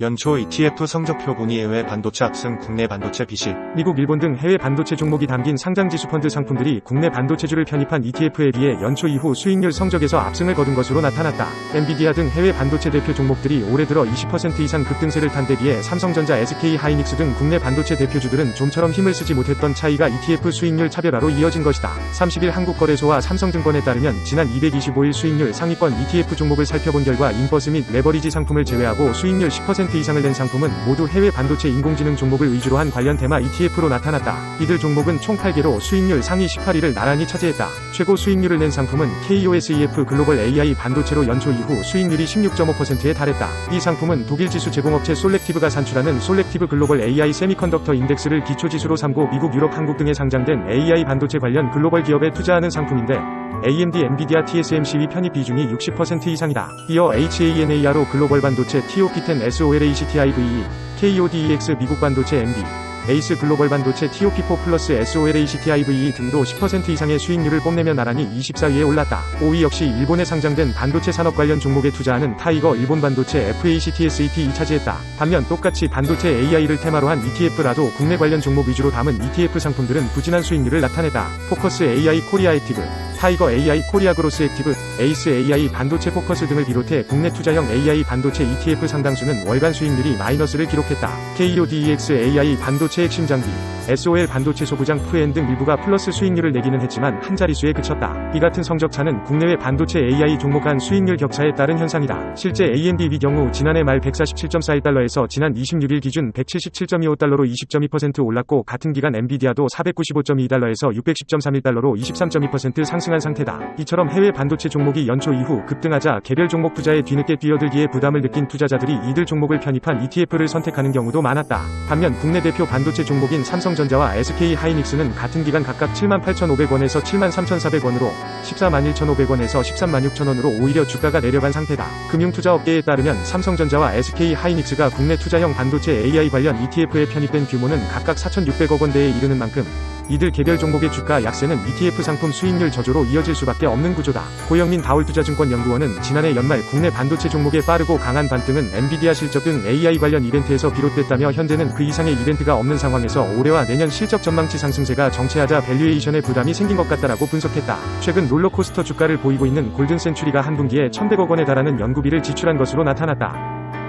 연초 ETF 성적표 보니 해외 반도체 압승, 국내 반도체 비실. 미국, 일본 등 해외 반도체 종목이 담긴 상장지수 펀드 상품들이 국내 반도체주를 편입한 ETF에 비해 연초 이후 수익률 성적에서 압승을 거둔 것으로 나타났다. 엔비디아 등 해외 반도체 대표 종목들이 올해 들어 20% 이상 급등세를 탄 데 비해 삼성전자, SK하이닉스 등 국내 반도체 대표주들은 좀처럼 힘을 쓰지 못했던 차이가 ETF 수익률 차별화로 이어진 것이다. 30일 한국거래소와 삼성증권에 따르면 지난 225일 수익률 상위권 ETF 종목을 살펴본 결과 인버스 및 레버리지 상품을 제외하고 수익률 10% 이상을 낸 상품은 모두 해외 반도체 인공지능 종목을 위주로 한 관련 테마 ETF로 나타났다. 이들 종목은 총 8개로 수익률 상위 18위를 나란히 차지했다. 최고 수익률을 낸 상품은 KOSEF 글로벌 AI 반도체로 연초 이후 수익률이 16.5%에 달했다. 이 상품은 독일 지수 제공업체 솔렉티브가 산출하는 솔렉티브 글로벌 AI 세미컨덕터 인덱스를 기초지수로 삼고 미국, 유럽, 한국 등에 상장된 AI 반도체 관련 글로벌 기업에 투자하는 상품인데 AMD, 엔비디아, TSMC 편입 비중이 60% 이상이다. 이어 HANARO 글로벌 반도체, TOP10 SOLACTIVE, KODEX 미국 반도체 MB, 에이스 글로벌 반도체 TOP4 플러스 SOLACTIVE 등도 10% 이상의 수익률을 뽐내며 나란히 24위에 올랐다. 5위 역시 일본에 상장된 반도체 산업 관련 종목에 투자하는 타이거 일본 반도체 FACTSET이 차지했다. 반면 똑같이 반도체 AI를 테마로 한 ETF라도 국내 관련 종목 위주로 담은 ETF 상품들은 부진한 수익률을 나타냈다. 포커스 AI 코리아 액티브, 타이거 AI 코리아 그로스 액티브, 에이스 AI 반도체 포커스 등을 비롯해 국내 투자형 AI 반도체 ETF 상당수는 월간 수익률이 마이너스를 기록했다. KODEX AI 반도체 핵심 장비, SOL 반도체 소부장 프엔 등 일부가 플러스 수익률을 내기는 했지만 한 자릿수에 그쳤다. 이 같은 성적차는 국내외 반도체 AI 종목 간 수익률 격차에 따른 현상이다. 실제 AMD의 경우 지난해 말 147.41달러에서 지난 26일 기준 177.25달러로 20.2% 올랐고 같은 기간 엔비디아도 495.2달러에서 610.31달러로 23.2% 상승한 상태다. 이처럼 해외 반도체 종목이 연초 이후 급등하자 개별 종목 투자에 뒤늦게 뛰어들기에 부담을 느낀 투자자들이 이들 종목을 편입한 ETF를 선택하는 경우도 많았다. 반면 국내 대표 반도체 종목인 삼성전자와 SK하이닉스는 같은 기간 각각 78,500원에서 73,400원으로 141,500원에서 136,000원으로 오히려 주가가 내려간 상태다. 금융투자업계에 따르면 삼성전자와 SK하이닉스가 국내 투자형 반도체 AI 관련 ETF에 편입된 규모는 각각 4,600억 원대에 이르는 만큼 이들 개별 종목의 주가 약세는 ETF 상품 수익률 저조로 이어질 수밖에 없는 구조다. 고영민 다올투자증권 연구원은 지난해 연말 국내 반도체 종목의 빠르고 강한 반등은 엔비디아 실적 등 AI 관련 이벤트에서 비롯됐다며 현재는 그 이상의 이벤트가 없는 상황에서 올해와 내년 실적 전망치 상승세가 정체하자 밸류에이션에 부담이 생긴 것 같다라고 분석했다. 최근 롤러코스터 주가를 보이고 있는 골든센츄리가 한 분기에 1,100억 원에 달하는 연구비를 지출한 것으로 나타났다.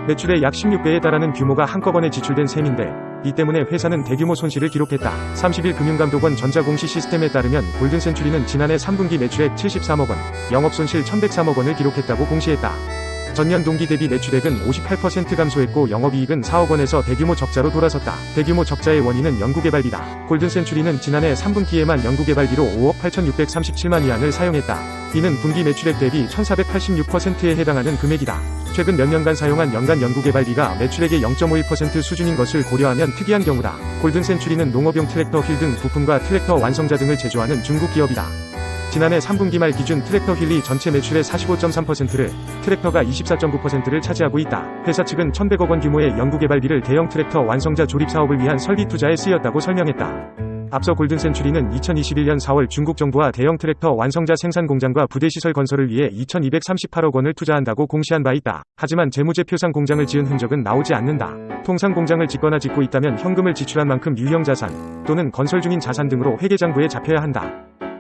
매출의 약 16배에 달하는 규모가 한꺼번에 지출된 셈인데 이 때문에 회사는 대규모 손실을 기록했다. 30일 금융감독원 전자공시 시스템에 따르면 골든센츄리는 지난해 3분기 매출액 73억 원, 영업손실 1,103억 원을 기록했다고 공시했다. 전년 동기 대비 매출액은 58% 감소했고 영업이익은 4억 원에서 대규모 적자로 돌아섰다. 대규모 적자의 원인은 연구개발비다. 골든센츄리는 지난해 3분기에만 연구개발비로 5억 8,637만 위안을 사용했다. 이는 분기 매출액 대비 1,486%에 해당하는 금액이다. 최근 몇 년간 사용한 연간 연구개발비가 매출액의 0.51% 수준인 것을 고려하면 특이한 경우다. 골든센츄리는 농업용 트랙터 휠 등 부품과 트랙터 완성자 등을 제조하는 중국 기업이다. 지난해 3분기 말 기준 트랙터 휠이 전체 매출의 45.3%를, 트랙터가 24.9%를 차지하고 있다. 회사 측은 1,100억 원 규모의 연구개발비를 대형 트랙터 완성자 조립 사업을 위한 설비 투자에 쓰였다고 설명했다. 앞서 골든센츄리는 2021년 4월 중국 정부와 대형 트랙터 완성자 생산 공장과 부대시설 건설을 위해 2,238억 원을 투자한다고 공시한 바 있다. 하지만 재무제표상 공장을 지은 흔적은 나오지 않는다. 통상 공장을 짓거나 짓고 있다면 현금을 지출한 만큼 유형자산 또는 건설 중인 자산 등으로 회계장부에 잡혀야 한다.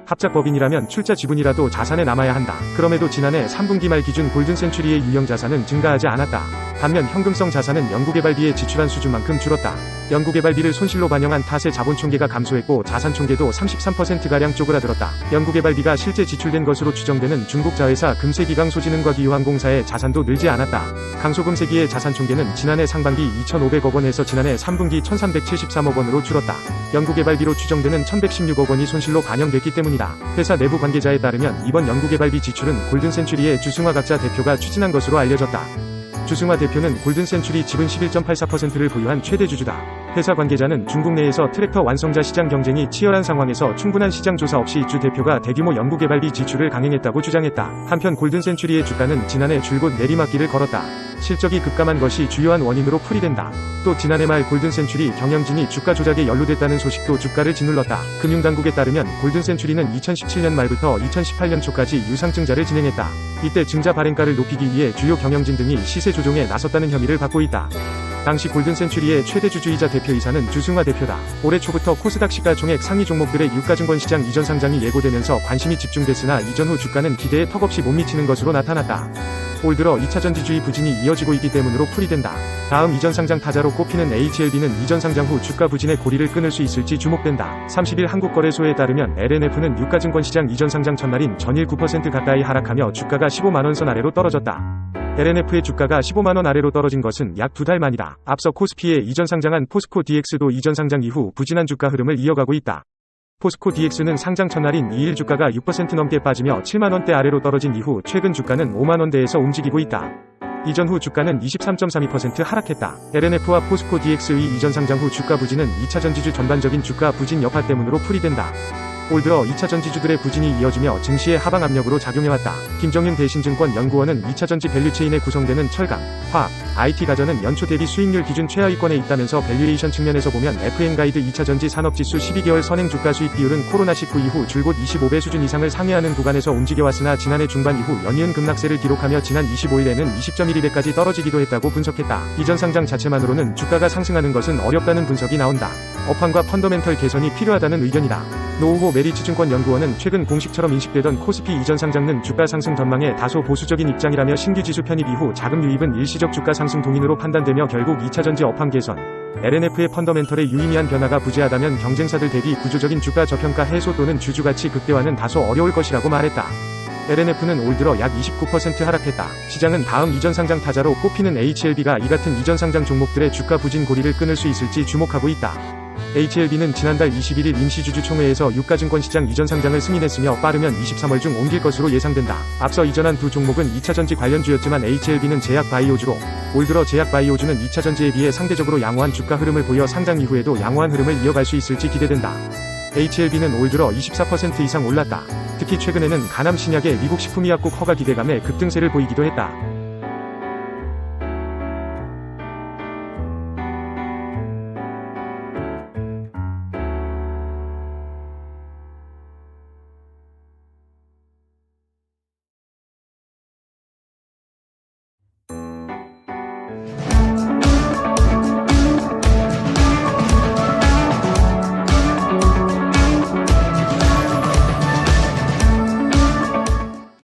합작법인이라면 출자 지분이라도 자산에 남아야 한다. 그럼에도 지난해 3분기 말 기준 골든센츄리의 유형자산은 증가하지 않았다. 반면 현금성 자산은 연구개발비에 지출한 수준만큼 줄었다. 연구개발비를 손실로 반영한 탓에 자본총계가 감소했고 자산총계도 33%가량 쪼그라들었다. 연구개발비가 실제 지출된 것으로 추정되는 중국 자회사 금세기강 소진흥과기 유황공사의 자산도 늘지 않았다. 강소금세기의 자산총계는 지난해 상반기 2,500억 원에서 지난해 3분기 1,373억 원으로 줄었다. 연구개발비로 추정되는 1,116억 원이 손실로 반영됐기 때문이다. 회사 내부 관계자에 따르면 이번 연구개발비 지출은 골든센츄리의 주승화 각자 대표가 추진한 것으로 알려졌다. 주승화 대표는 골든센츄리 지분 11.84%를 보유한 최대 주주다. 회사 관계자는 중국 내에서 트랙터 완성자 시장 경쟁이 치열한 상황에서 충분한 시장 조사 없이 주 대표가 대규모 연구개발비 지출을 강행했다고 주장했다. 한편 골든센츄리의 주가는 지난해 줄곧 내리막길을 걸었다. 실적이 급감한 것이 주요한 원인으로 풀이된다. 또 지난해 말 골든센츄리 경영진이 주가 조작에 연루됐다는 소식도 주가를 짓눌렀다. 금융당국에 따르면 골든센츄리는 2017년 말부터 2018년 초까지 유상증자를 진행했다. 이때 증자 발행가를 높이기 위해 주요 경영진 등이 시세 조종에 나섰다는 혐의를 받고 있다. 당시 골든센츄리의 최대 주주이자 대표이사는 주승화 대표다. 올해 초부터 코스닥 시가총액 상위 종목들의 유가증권 시장 이전 상장이 예고되면서 관심이 집중됐으나 이전 후 주가는 기대에 턱없이 못 미치는 것으로 나타났다. 올 들어 2차전지주의 부진이 이어지고 있기 때문으로 풀이된다. 다음 이전 상장 타자로 꼽히는 HLB는 이전 상장 후 주가 부진의 고리를 끊을 수 있을지 주목된다. 30일 한국거래소에 따르면 LNF는 유가증권 시장 이전 상장 첫날인 전일 9% 가까이 하락하며 주가가 15만원 선 아래로 떨어졌다. LNF의 주가가 15만원 아래로 떨어진 것은 약 2달 만이다. 앞서 코스피에 이전 상장한 포스코 DX도 이전 상장 이후 부진한 주가 흐름을 이어가고 있다. 포스코 DX는 상장 첫날인 2일 주가가 6% 넘게 빠지며 7만원대 아래로 떨어진 이후 최근 주가는 5만원대에서 움직이고 있다. 이전 후 주가는 23.32% 하락했다. LNF와 포스코 DX의 이전 상장 후 주가 부진은 2차전지주 전반적인 주가 부진 여파 때문으로 풀이된다. 올 들어 2차전지주들의 부진이 이어지며 증시의 하방 압력으로 작용해왔다. 김정윤 대신증권 연구원은 2차전지 밸류체인에 구성되는 철강, 화학, IT 가전은 연초 대비 수익률 기준 최하위권에 있다면서 밸류에이션 측면에서 보면 FN가이드 2차전지 산업지수 12개월 선행 주가 수익 비율은 코로나19 이후 줄곧 25배 수준 이상을 상회하는 구간에서 움직여왔으나 지난해 중반 이후 연이은 급락세를 기록하며 지난 25일에는 20.12배까지 떨어지기도 했다고 분석했다. 이전 상장 자체만으로는 주가가 상승하는 것은 어렵다는 분석이 나온다. 업황과 펀더멘털 개선이 필요하다는 의견이다. 노우호 메리츠증권 연구원은 최근 공식처럼 인식되던 코스피 이전 상장은 주가 상승 전망에 다소 보수적인 입장이라며 신규 지수 편입 이후 자금 유입은 일시적 주가 상승 동인으로 판단되며 결국 2차전지 업황 개선, LNF의 펀더멘털의 유의미한 변화가 부재하다면 경쟁사들 대비 구조적인 주가 저평가 해소 또는 주주가치 극대화는 다소 어려울 것이라고 말했다. LNF는 올 들어 약 29% 하락했다. 시장은 다음 이전 상장 타자로 꼽히는 HLB가 이 같은 이전 상장 종목들의 주가 부진 고리를 끊을 수 있을지 주목하고 있다. HLB는 지난달 21일 임시주주총회에서 유가증권 시장 이전 상장을 승인했으며 빠르면 23월 중 옮길 것으로 예상된다. 앞서 이전한 두 종목은 2차전지 관련주였지만 HLB는 제약바이오주로 올 들어 제약바이오주는 2차전지에 비해 상대적으로 양호한 주가 흐름을 보여 상장 이후에도 양호한 흐름을 이어갈 수 있을지 기대된다. HLB는 올 들어 24% 이상 올랐다. 특히 최근에는 가남 신약의 미국 식품의약국 허가 기대감에 급등세를 보이기도 했다.